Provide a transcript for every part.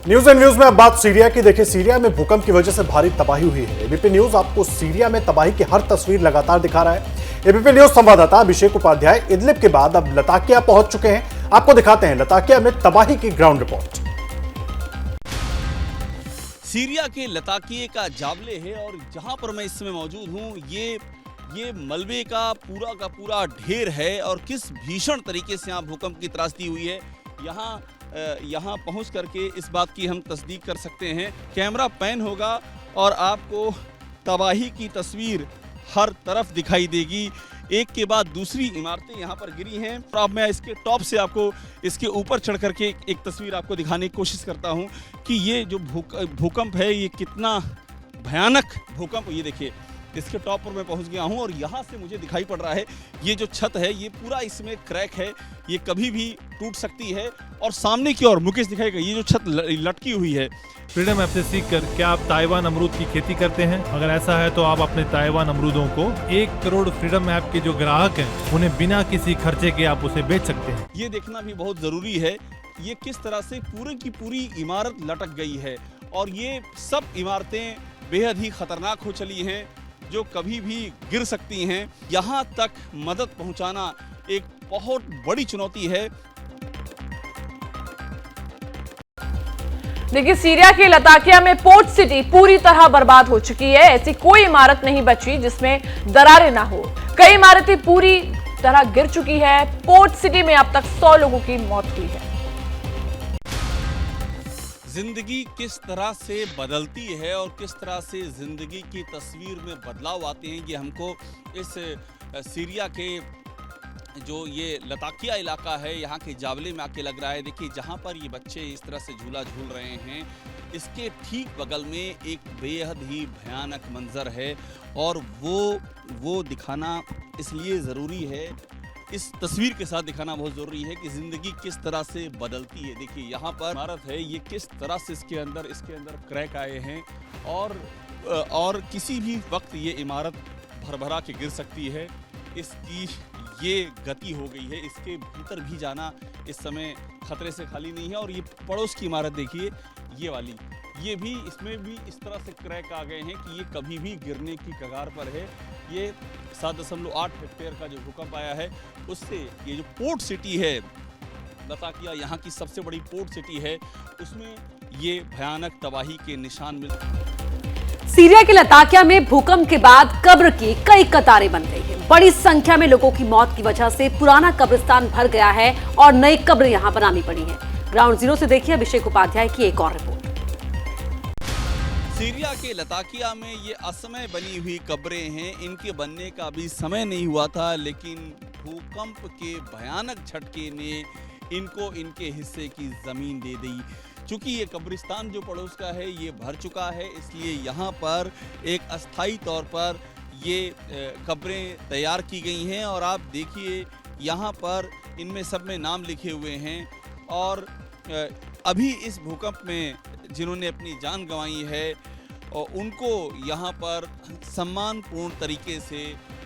News and views में अब बात सीरिया की। देखिए, सीरिया में भूकंप की वजह से भारी तबाही हुई है। एबीपी न्यूज आपको सीरिया में तबाही की हर तस्वीर लगातार दिखा रहा है। एबीपी न्यूज संवाददाता अभिषेक उपाध्याय इदलिब के बाद अब लताकिया पहुंच चुके हैं। आपको दिखाते हैं लताकिया में तबाही की ग्राउंड रिपोर्ट। सीरिया के लताकिये का जावले है और जहां पर मैं इस समय मौजूद हूं, ये मलबे का पूरा ढेर है और किस भीषण तरीके से यहाँ भूकंप की त्रासदी हुई है। यहाँ पहुँच करके इस बात की हम तस्दीक कर सकते हैं। कैमरा पैन होगा और आपको तबाही की तस्वीर हर तरफ दिखाई देगी। एक के बाद दूसरी इमारतें यहाँ पर गिरी हैं। और अब मैं इसके टॉप से आपको इसके ऊपर चढ़ करके एक तस्वीर आपको दिखाने की कोशिश करता हूँ कि ये जो भूकंप है ये कितना भयानक भूकंप। ये देखिए, इसके टॉप पर मैं पहुंच गया हूं और यहाँ से मुझे दिखाई पड़ रहा है ये जो छत है ये पूरा इसमें क्रैक है, ये कभी भी टूट सकती है। और सामने की ओर मुकेश दिखाएगा ये जो छत लटकी हुई है। फ्रीडम ऐप से सीखकर क्या आप ताइवान अमरूद की खेती करते हैं? अगर ऐसा है तो आप अपने ताइवान अमरूदों को 1 करोड़ फ्रीडम ऐप के जो ग्राहक हैं उन्हें बिना किसी खर्चे के आप उसे बेच सकते हैं। ये देखना भी बहुत जरूरी है ये किस तरह से पूरी की पूरी इमारत लटक गई है और ये सब इमारतें बेहद ही खतरनाक हो चली हैं जो कभी भी गिर सकती हैं। यहाँ तक मदद पहुँचाना एक बहुत बड़ी चुनौती है। देखिए, सीरिया के लताकिया में पोर्ट सिटी पूरी तरह बर्बाद हो चुकी है। ऐसी कोई इमारत नहीं बची जिसमें दरारें ना हो। कई इमारतें पूरी तरह गिर चुकी है। पोर्ट सिटी में अब तक 100 लोगों की मौत हुई है। जिंदगी किस तरह से बदलती है और किस तरह से जिंदगी की तस्वीर में बदलाव आते हैं, ये हमको इस सीरिया के जो ये लताकिया इलाका है यहाँ के जावले में आके लग रहा है। देखिए, जहाँ पर ये बच्चे इस तरह से झूला झूल रहे हैं इसके ठीक बगल में एक बेहद ही भयानक मंजर है और वो दिखाना इसलिए ज़रूरी है, इस तस्वीर के साथ दिखाना बहुत ज़रूरी है कि ज़िंदगी किस तरह से बदलती है। देखिए, यहाँ पर इमारत है, ये किस तरह से इसके अंदर क्रैक आए हैं और किसी भी वक्त ये इमारत भरभरा के गिर सकती है। इसकी ये गति हो गई है, इसके भीतर भी जाना इस समय खतरे से खाली नहीं है। और ये पड़ोस की इमारत देखिए, ये वाली, ये भी, इसमें भी इस तरह से क्रैक आ गए हैं कि ये कभी भी गिरने की कगार पर है। ये 7.8 हेक्टेयर का जो भूकंप आया है उससे ये जो पोर्ट सिटी है लताकिया, यहाँ की सबसे बड़ी पोर्ट सिटी है, उसमें ये भयानक तबाही के निशान मिले। सीरिया के लताकिया में भूकंप के बाद कब्र की कई कतारें बन गई हैं। बड़ी संख्या में लोगों की मौत की वजह से पुराना कब्रिस्तान भर गया है और नई कब्र यहां बनानी पड़ी है। ग्राउंड जीरो से देखिए अभिषेक उपाध्याय की एक और रिपोर्ट। सीरिया के लताकिया में ये असमय बनी हुई कब्रें हैं। इनके बनने का भी समय नहीं हुआ था, लेकिन भूकंप के भयानक झटके ने इनको इनके हिस्से की जमीन दे दी। चूंकि ये कब्रिस्तान जो पड़ोस का है ये भर चुका है, इसलिए यहाँ पर एक अस्थायी तौर पर ये कब्रें तैयार की गई हैं। और आप देखिए, यहाँ पर इनमें सब में नाम लिखे हुए हैं और अभी इस भूकंप में जिन्होंने अपनी जान गंवाई है और उनको यहाँ पर सम्मानपूर्ण तरीके से,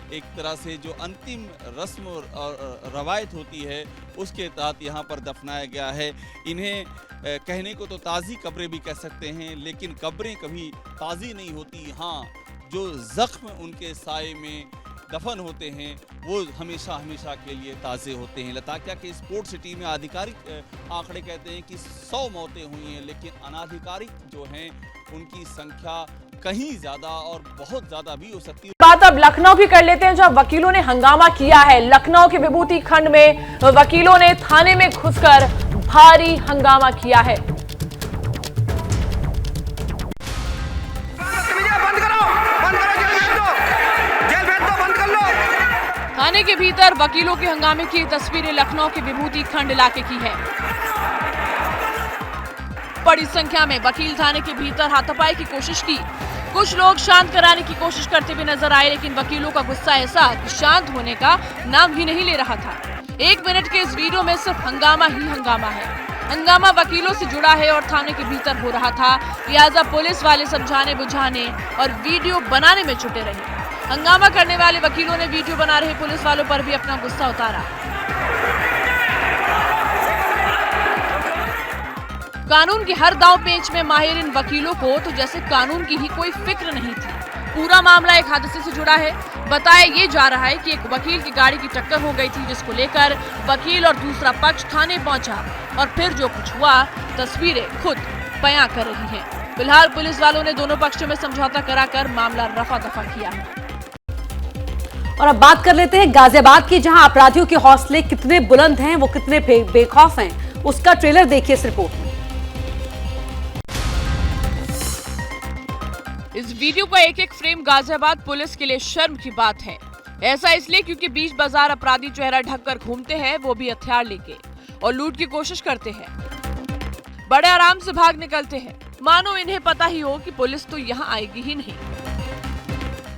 एक तरह से जो अंतिम रस्म और रवायत होती है उसके तहत यहाँ पर दफनाया गया है। इन्हें कहने को तो ताज़ी कब्रें भी कह सकते हैं, लेकिन कब्रें कभी ताज़ी नहीं होती। हाँ, जो ज़ख्म उनके साए में दफन होते हैं वो हमेशा हमेशा के लिए ताज़े होते हैं। लताकिया के इस पोर्ट सिटी में आधिकारिक आंकड़े कहते हैं कि 100 मौतें हुई हैं, लेकिन अनाधिकारिक जो हैं उनकी संख्या कहीं ज़्यादा और बहुत ज़्यादा भी हो सकती है। बात अब लखनऊ की कर लेते हैं, जहां वकीलों ने हंगामा किया है। लखनऊ के विभूति खंड में वकीलों ने थाने में घुसकर भारी हंगामा किया है। थाने के भीतर वकीलों के हंगामे की तस्वीरें लखनऊ के विभूति खंड इलाके की है। बड़ी संख्या में वकील थाने के भीतर हाथापाई की कोशिश की। कुछ लोग शांत कराने की कोशिश करते हुए नजर आए, लेकिन वकीलों का गुस्सा ऐसा कि शांत होने का नाम ही नहीं ले रहा था। 1 मिनट के इस वीडियो में सिर्फ हंगामा ही हंगामा है। हंगामा वकीलों से जुड़ा है और थाने के भीतर हो रहा था, लिहाजा पुलिस वाले समझाने बुझाने और वीडियो बनाने में जुटे रहे। हंगामा करने वाले वकीलों ने वीडियो बना रहे पुलिस वालों पर भी अपना गुस्सा उतारा। कानून के हर दांव पेच में माहिर इन वकीलों को तो जैसे कानून की ही कोई फिक्र नहीं थी। पूरा मामला एक हादसे से जुड़ा है। बताया ये जा रहा है कि एक वकील की गाड़ी की टक्कर हो गई थी, जिसको लेकर वकील और दूसरा पक्ष थाने पहुंचा और फिर जो कुछ हुआ तस्वीरें खुद बयां कर रही हैं। फिलहाल पुलिस वालों ने दोनों पक्षों में समझौता कराकर मामला रफा दफा किया है। और अब बात कर लेते हैं गाजियाबाद की, जहां अपराधियों के हौसले कितने बुलंद हैं, वो कितने बेखौफ हैं, उसका ट्रेलर देखिए इस रिपोर्ट में। इस वीडियो का एक एक फ्रेम गाजियाबाद पुलिस के लिए शर्म की बात है। ऐसा इसलिए क्योंकि बीच बाजार अपराधी चेहरा ढककर घूमते हैं, वो भी हथियार लेके, और लूट की कोशिश करते हैं। बड़े आराम से भाग निकलते हैं, मानो इन्हें पता ही हो कि पुलिस तो यहाँ आएगी ही नहीं।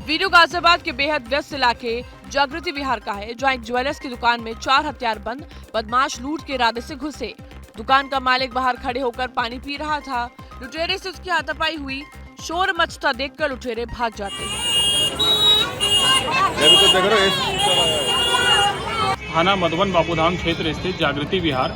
वीडियो गाजियाबाद के बेहद व्यस्त इलाके जागृति विहार का है, जहाँ एक ज्वेलर्स की दुकान में 4 हथियारबंद बदमाश लूट के इरादे से घुसे। दुकान का मालिक बाहर खड़े होकर पानी पी रहा था। लुटेरे से उसकी हाथापाई हुई। शोर मचता देखकर लुटेरे भाग जाते हैं। थाना मधुबन बापूधाम क्षेत्र स्थित जागृति विहार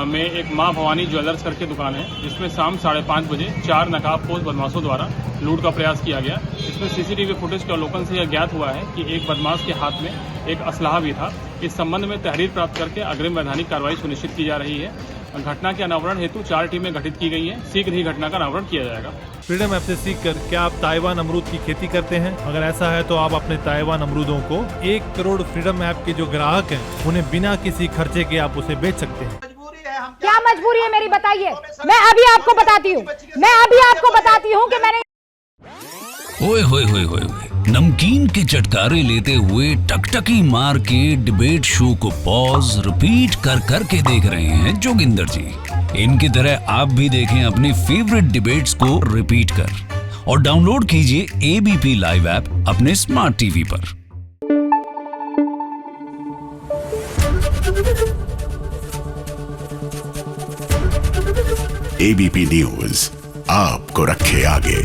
में एक मां भवानी ज्वेलर्स करके दुकान है, जिसमें शाम 5:30 बजे 4 नकाबपोश बदमाशों द्वारा लूट का प्रयास किया गया। इसमें सीसीटीवी फुटेज के अवलोकन से यह ज्ञात हुआ है कि एक बदमाश के हाथ में एक असलाहा भी था। इस संबंध में तहरीर प्राप्त करके अग्रिम वैधानिक कार्रवाई सुनिश्चित की जा रही है। घटना के अनावरण हेतु 4 टीमें गठित की गई हैं। शीघ्र ही घटना का अनावरण किया जाएगा। फ्रीडम ऐप से सीखकर क्या आप ताइवान अमरूद की खेती करते हैं? अगर ऐसा है तो आप अपने ताइवान अमरूदों को 1 करोड़ फ्रीडम ऐप के जो ग्राहक हैं उन्हें बिना किसी खर्चे के आप उसे बेच सकते हैं। क्या मजबूरी है मेरी, बताइए। मैं अभी आपको बताती हूँ कि मैंने ओए होए होए होए नमकीन के चटकारे लेते हुए टकटकी मार के डिबेट शो को पॉज रिपीट कर करके देख रहे हैं जोगिंदर जी। इनकी तरह आप भी देखें अपनी फेवरेट डिबेट्स को रिपीट कर और डाउनलोड कीजिए एबीपी लाइव ऐप अपने स्मार्ट टीवी पर। एबीपी न्यूज आपको रखे आगे।